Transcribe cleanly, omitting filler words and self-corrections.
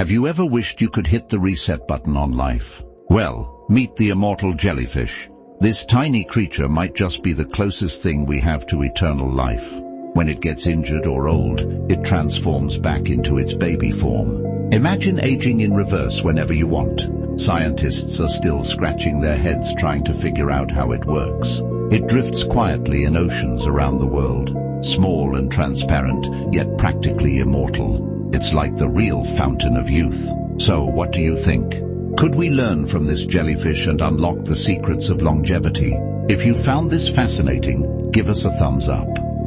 Have you ever wished you could hit the reset button on life? Well, meet the immortal jellyfish. This tiny creature might just be the closest thing we have to eternal life. When it gets injured or old, it transforms back into its baby form. Imagine aging in reverse whenever you want. Scientists are still scratching their heads trying to figure out how it works. It drifts quietly in oceans around the world, small and transparent, yet practically immortal. It's like the real fountain of youth. So, what do you think? Could we learn from this jellyfish and unlock the secrets of longevity? If you found this fascinating, give us a thumbs up.